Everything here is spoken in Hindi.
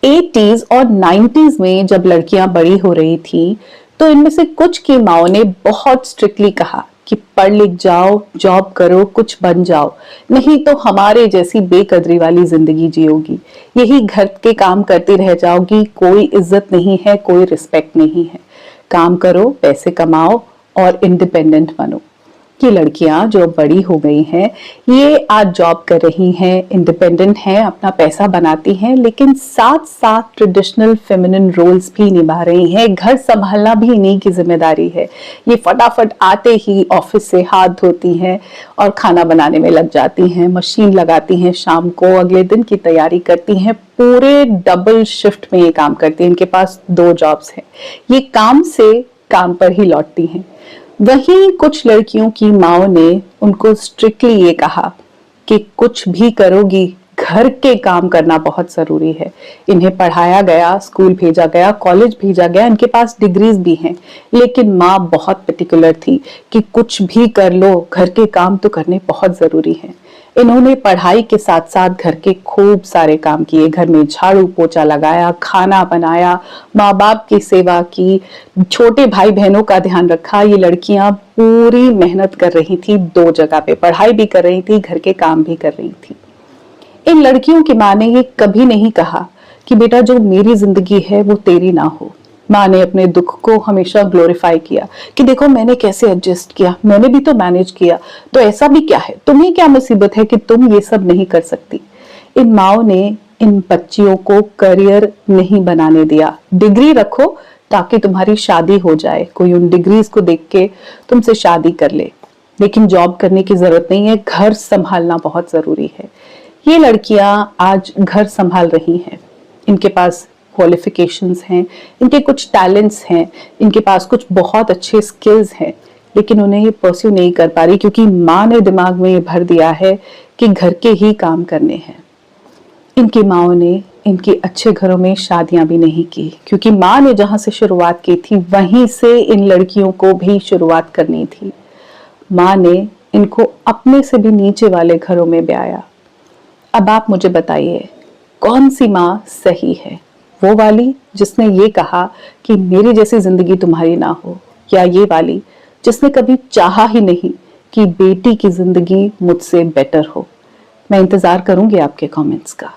80s और 90s में जब लड़कियां बड़ी हो रही थी, तो इनमें से कुछ की माओ ने बहुत स्ट्रिक्टली कहा कि पढ़ लिख जाओ, जॉब करो, कुछ बन जाओ, नहीं तो हमारे जैसी बेकदरी वाली जिंदगी जियोगी, यही घर के काम करती रह जाओगी, कोई इज्जत नहीं है, कोई रिस्पेक्ट नहीं है। काम करो, पैसे कमाओ और इंडिपेंडेंट बनो। ये लड़कियां जो बड़ी हो गई हैं, ये आज जॉब कर रही हैं, इंडिपेंडेंट हैं, अपना पैसा बनाती हैं, लेकिन साथ साथ ट्रेडिशनल फेमिनिन रोल्स भी निभा रही हैं। घर संभालना भी इन्हीं की जिम्मेदारी है। ये फटाफट आते ही ऑफिस से हाथ धोती हैं और खाना बनाने में लग जाती हैं, मशीन लगाती हैं, शाम को अगले दिन की तैयारी करती हैं। पूरे डबल शिफ्ट में ये काम करती हैं। इनके पास 2 जॉब्स हैं। ये काम से काम पर ही लौटती हैं। वहीं कुछ लड़कियों की माओ ने उनको स्ट्रिक्टली ये कहा कि कुछ भी करोगी, घर के काम करना बहुत जरूरी है। इन्हें पढ़ाया गया, स्कूल भेजा गया, कॉलेज भेजा गया, इनके पास डिग्रीज भी हैं, लेकिन माँ बहुत पर्टिकुलर थी कि कुछ भी कर लो, घर के काम तो करने बहुत जरूरी हैं। इन्होंने पढ़ाई के साथ साथ घर के खूब सारे काम किए। घर में झाड़ू पोछा लगाया, खाना बनाया, माँ बाप की सेवा की, छोटे भाई बहनों का ध्यान रखा। ये लड़कियां पूरी मेहनत कर रही थी, 2 जगह पे पढ़ाई भी कर रही थी, घर के काम भी कर रही थी। इन लड़कियों की माँ ने ये कभी नहीं कहा कि बेटा जो मेरी जिंदगी है वो तेरी ना हो। माँ ने अपने दुख को हमेशा ग्लोरीफाई किया कि देखो मैंने कैसे एडजस्ट किया, मैंने भी तो मैनेज किया, तो ऐसा भी क्या है, तुम्हें क्या मुसीबत है कि तुम ये सब नहीं कर सकती। इन माओ ने इन बच्चियों को करियर नहीं बनाने दिया। डिग्री रखो ताकि तुम्हारी शादी हो जाए, कोई उन डिग्रीज को देख के तुमसे शादी कर ले, लेकिन जॉब करने की जरूरत नहीं है, घर संभालना बहुत जरूरी है। ये लड़कियां आज घर संभाल रही हैं। इनके पास क्वालिफिकेशंस हैं, इनके कुछ टैलेंट्स हैं, इनके पास कुछ बहुत अच्छे स्किल्स हैं, लेकिन उन्हें ये परस्यू नहीं कर पा रही क्योंकि माँ ने दिमाग में ये भर दिया है कि घर के ही काम करने हैं। इनकी माओ ने इनकी अच्छे घरों में शादियां भी नहीं की क्योंकि माँ ने जहां से शुरुआत की थी वहीं से इन लड़कियों को भी शुरुआत करनी थी। माँ ने इनको अपने से भी नीचे वाले घरों में ब्याया। अब आप मुझे बताइए, कौन सी माँ सही है? वो वाली जिसने ये कहा कि मेरी जैसी जिंदगी तुम्हारी ना हो, या ये वाली जिसने कभी चाहा ही नहीं कि बेटी की जिंदगी मुझसे बेटर हो? मैं इंतजार करूंगी आपके कमेंट्स का।